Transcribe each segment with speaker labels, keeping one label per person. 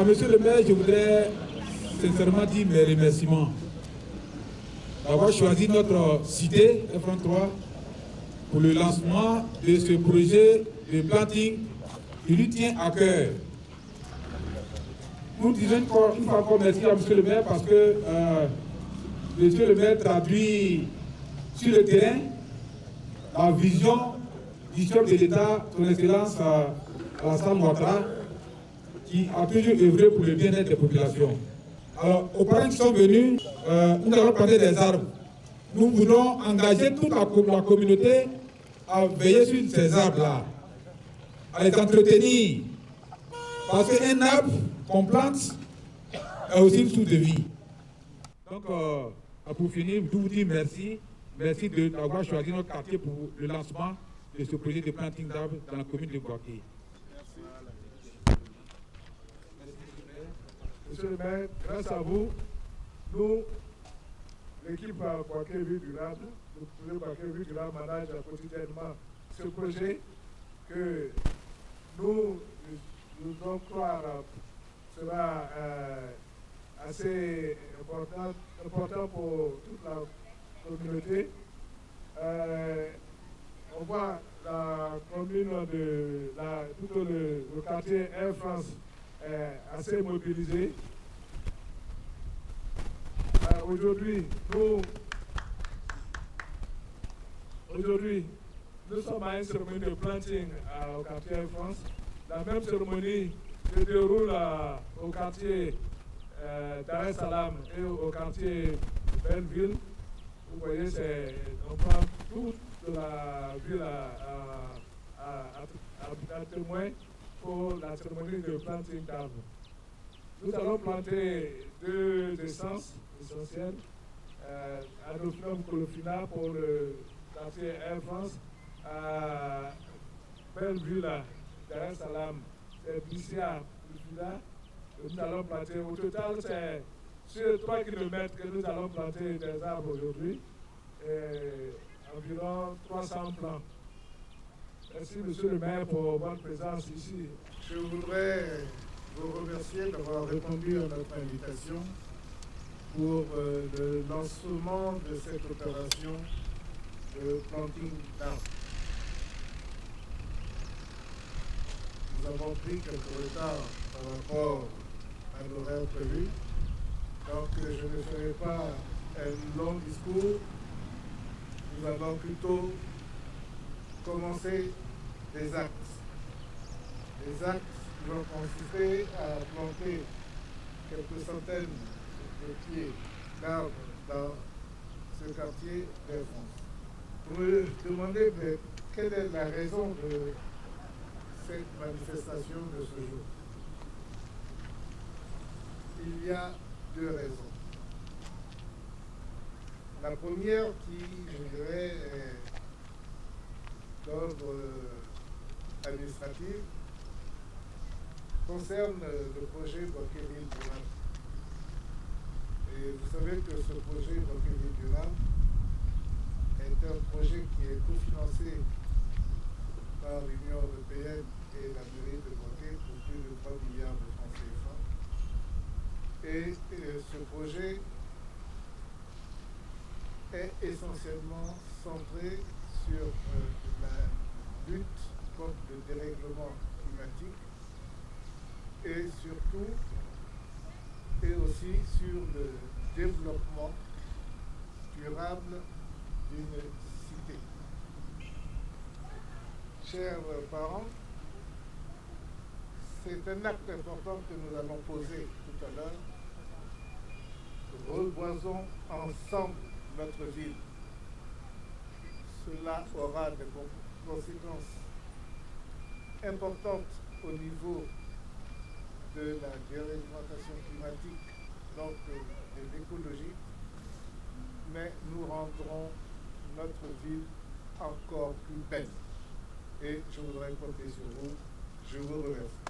Speaker 1: Monsieur le maire, je voudrais sincèrement dire mes remerciements d'avoir choisi notre cité F33 pour le lancement de ce projet de planting qui lui tient à cœur. Nous disons une fois encore merci à Monsieur le maire parce que Monsieur le maire traduit sur le terrain la vision du chef de l'État, son Excellence Alassane Ouattara, qui a toujours œuvré pour le bien-être des populations. Alors, aux parents qui sont venus, nous allons planter des arbres. Nous voulons engager toute la communauté à veiller sur ces arbres-là, à les entretenir. Parce qu'un arbre qu'on plante est aussi une source de vie. Donc, pour finir, je vous dis merci. Merci d'avoir choisi notre quartier pour le lancement de ce projet de planting d'arbres dans la commune de Bouaké.
Speaker 2: Monsieur le maire, grâce à vous, nous, l'équipe Bouaké Ville Durable, le projet Bouaké Ville Durable manage quotidiennement ce projet que nous devons croire sera assez important pour toute la communauté. On voit la commune tout le quartier Air France assez mobilisé. Aujourd'hui, nous sommes à une cérémonie de planting au quartier Air France. La même cérémonie se déroule au quartier Dar es Salaam et au quartier Belleville. Vous voyez, on prend toute la ville à témoin pour la cérémonie de planting d'arbres. Nous allons planter 2 essences essentielles, Anophyllum colofina pour le quartier Air France, Belleville, Dar es Salaam, c'est Bissia Bifida. Nous allons planter, au total, c'est sur 3 km que nous allons planter des arbres aujourd'hui, environ 300 plants. Merci, monsieur le maire, pour votre présence ici.
Speaker 3: Je voudrais vous remercier d'avoir répondu à notre invitation pour le lancement de cette opération de planting d'arbres. Nous avons pris quelques retards par rapport à l'horaire prévu, donc je ne ferai pas un long discours. Nous allons plutôt commencer des actes. Les actes vont consister à planter quelques centaines de pieds d'arbres dans ce quartier de France. Vous me demandez quelle est la raison de cette manifestation de ce jour. Il y a 2 raisons. La première qui, je dirais, est d'ordre administratif, concerne le projet Bouaké Ville Durable. Et vous savez que ce projet Bouaké Ville Durable est un projet qui est cofinancé par l'Union européenne et la mairie de Bouaké pour plus de 3 milliards de francs CFA. Et ce projet est essentiellement centré sur la lutte contre le dérèglement climatique et surtout et aussi sur le développement durable d'une cité. Chers parents, c'est un acte important que nous allons poser tout à l'heure. Reboisons ensemble notre ville. Cela aura des conséquences importantes au niveau de la déréglementation climatique, donc de l'écologie, mais nous rendrons notre ville encore plus belle. Et je voudrais compter sur vous. Je vous remercie.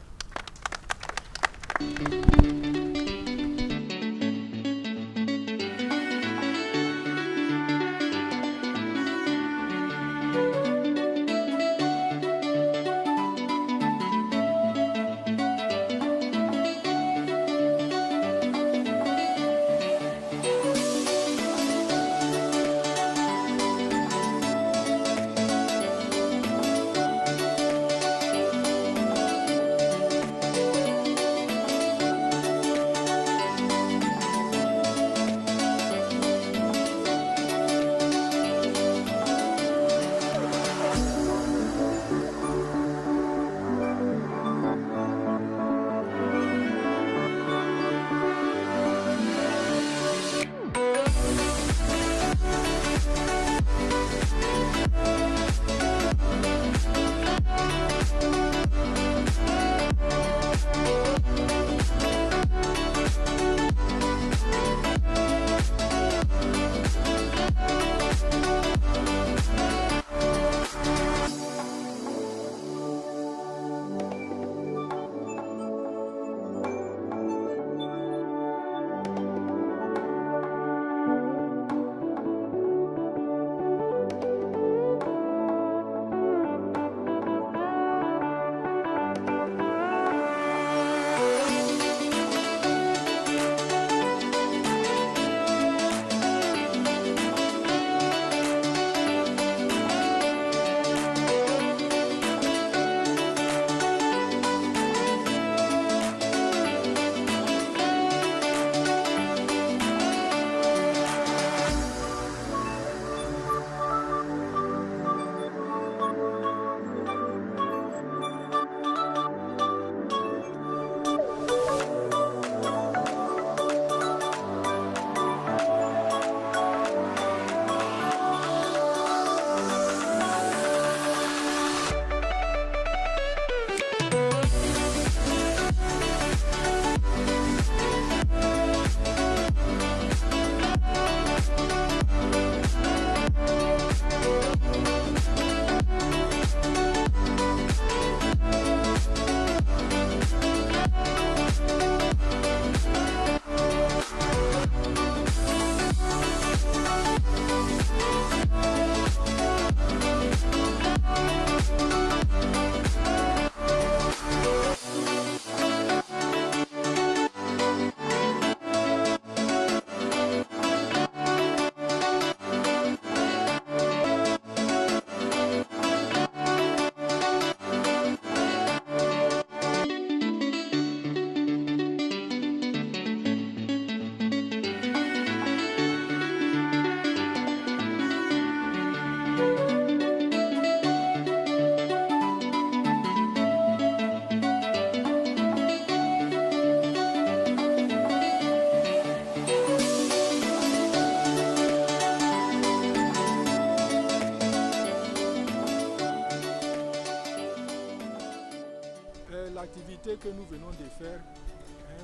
Speaker 4: l'activité que nous venons de faire,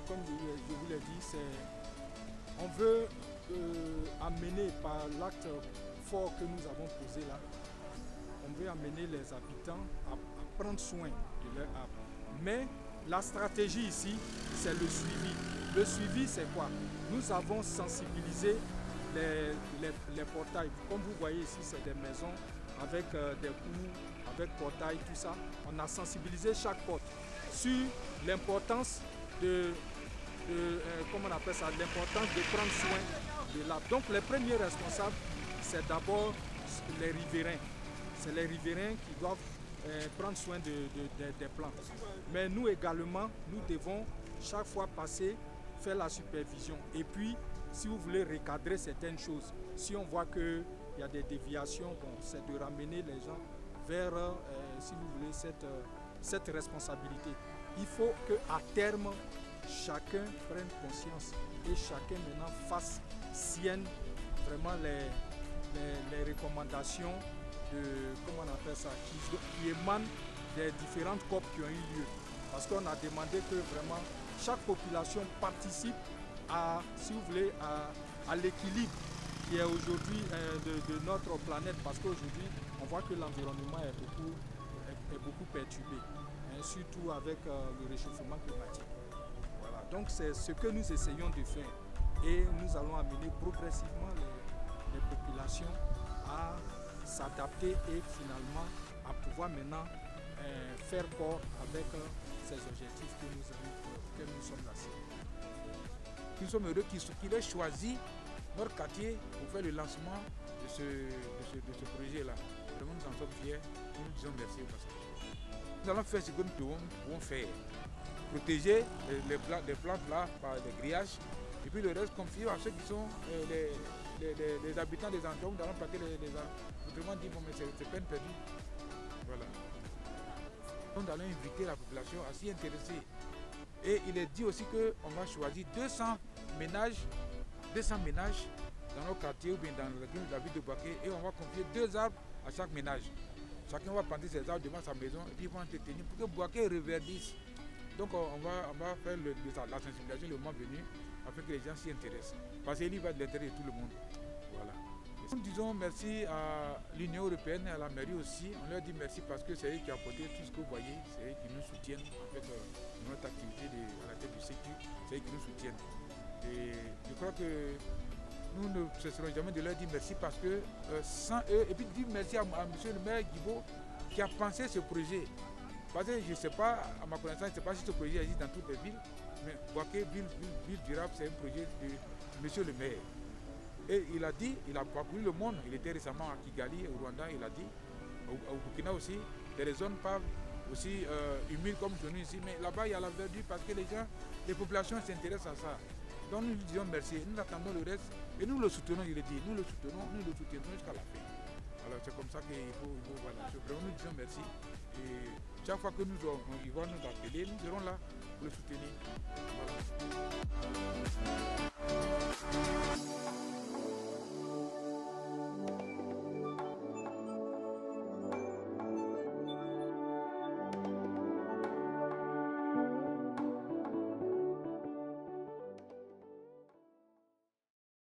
Speaker 4: comme je vous l'ai dit, c'est on veut amener par l'acte fort que nous avons posé là, on veut amener les habitants à prendre soin de leur arbre. Mais la stratégie ici, c'est le suivi. Le suivi, c'est quoi? Nous avons sensibilisé les portails. Comme vous voyez ici, c'est des maisons avec des cours, avec portail, tout ça. On a sensibilisé chaque porte sur l'importance comment on appelle ça, l'importance de prendre soin de l'arbre. Donc les premiers responsables, c'est d'abord les riverains. C'est les riverains qui doivent prendre soin des plantes. Mais nous également, nous devons chaque fois passer, faire la supervision. Et puis, si vous voulez recadrer certaines choses, si on voit qu'il y a des déviations, bon, c'est de ramener les gens vers, si vous voulez, cette responsabilité. Il faut qu'à terme, chacun prenne conscience et chacun maintenant fasse sienne vraiment les recommandations de, comment on appelle ça, qui émanent des différentes COP qui ont eu lieu. Parce qu'on a demandé que vraiment chaque population participe à, si vous voulez, à l'équilibre qui est aujourd'hui de notre planète. Parce qu'aujourd'hui, on voit que l'environnement est beaucoup perturbé, surtout avec le réchauffement climatique. Voilà. Donc c'est ce que nous essayons de faire. Et nous allons amener progressivement les populations à s'adapter et finalement à pouvoir maintenant faire corps avec ces objectifs que nous sommes lancés.
Speaker 5: Nous sommes heureux qu'il ait choisi notre quartier pour faire le lancement de ce projet-là. Vraiment, nous en sommes fiers. Nous disons merci au passage. Nous allons faire ce que nous pouvons faire. Protéger les plantes là par des grillages et puis le reste confier à ceux qui sont les habitants des environs. Nous allons planter les arbres. Autrement dit, bon, mais c'est peine perdue. Voilà. Nous allons inviter la population à s'y intéresser. Et il est dit aussi qu'on va choisir 200 ménages dans nos quartiers ou bien dans la ville de Bouaké et on va confier 2 arbres à chaque ménage. Chacun va planter ses arbres devant sa maison et puis ils vont entretenir pour que Bouaké reverdisse. Donc on va faire la sensibilisation le moment venu afin que les gens s'y intéressent. Parce qu'il y va de l'intérêt de tout le monde. Voilà. Nous disons merci à l'Union européenne et à la mairie aussi. On leur dit merci parce que c'est eux qui ont apporté tout ce que vous voyez. C'est eux qui nous soutiennent en fait, dans notre activité à la tête du sécu. C'est eux qui nous soutiennent. Et je crois que nous ne cesserons jamais de leur dire merci parce que sans eux, et puis dire merci à M. le maire Guibo qui a pensé ce projet. Parce que je ne sais pas, à ma connaissance, je ne sais pas si ce projet existe dans toutes les villes, mais Bouaké, ville durable, c'est un projet de M. le maire. Et il a dit, il a parcouru le monde, il était récemment à Kigali, au Rwanda, il a dit, au Burkina aussi, des zones pas aussi humides comme chez nous ici, mais là-bas il y a la verdure parce que les populations s'intéressent à ça. Donc nous lui disons merci, nous attendons le reste et nous le soutenons, il a dit, nous le soutenons jusqu'à la fin. Alors c'est comme ça qu'il faut voilà. Vraiment nous disons merci et chaque fois que ils vont nous appeler, nous serons là pour le soutenir. Voilà.